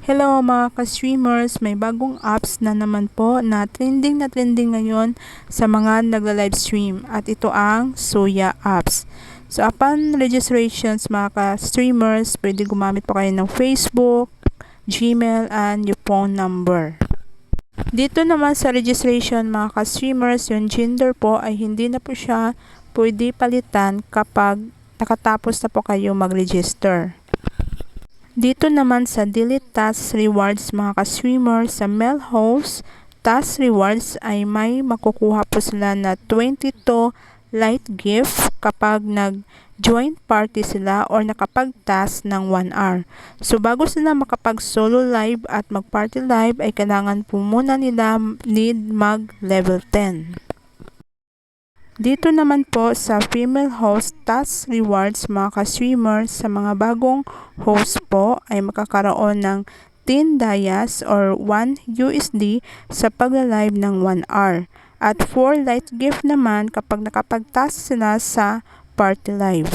Hello mga ka-streamers, may bagong apps na naman po na trending ngayon sa mga nagla-livestream at ito ang Suya apps. So upon registrations mga ka-streamers, pwede gumamit po kayo ng Facebook, Gmail, and yung phone number. Dito naman sa registration mga ka-streamers, yung gender po ay hindi na po siya pwede palitan kapag nakatapos na po kayo mag-register. Dito naman sa delete task rewards mga ka-streamer, sa male host task rewards ay may makukuha po sila na 22 light gift kapag nag-joint party sila or nakapag-task ng 1 hour. So bago sila makapag-solo live at mag-party live ay kailangan po muna nila mag-level 10. Dito naman po sa female host task rewards mga ka-streamer, sa mga bagong host po ay makakaroon ng 10 dayas or 1 USD sa pagla-live ng 1 hour. At 4 light gift naman kapag nakapag-task sila sa party live.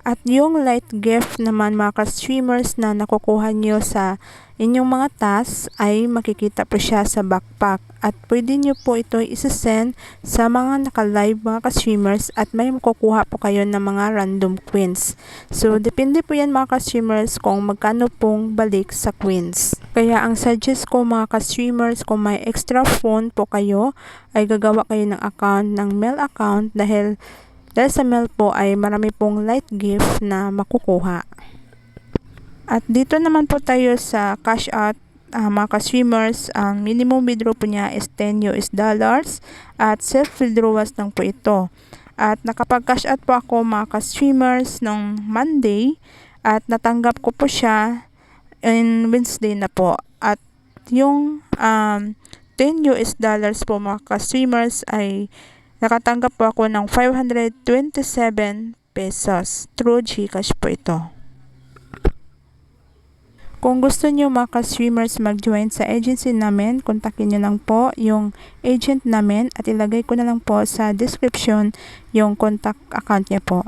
At yung light gift naman mga ka-streamers na nakukuha nyo sa inyong mga tasks ay makikita po siya sa backpack. At pwede nyo po ito isasend sa mga naka-live mga ka-streamers at may makukuha po kayo ng mga random coins. So depende po yan mga ka-streamers kung magkano pong balik sa coins. Kaya ang suggest ko mga ka-streamers, kung may extra phone po kayo ay gagawa kayo ng account ng mail account dahil sa mail po ay marami pong light gift na makukuha. At dito naman po tayo sa cash out mga ka-streamers. Ang minimum withdraw po niya is $10 at self withdrawals lang po ito. At nakapag-cash out po ako mga ka-streamers nung Monday at natanggap ko po siya in Wednesday na po. At yung $10 po mga ka-streamers ay nakatanggap po ako ng 527 pesos. Through GCash po ito. Kung gusto nyo mga ka-streamers mag-join sa agency namin, kontakin nyo lang po yung agent namin at ilagay ko na lang po sa description yung contact account niya po.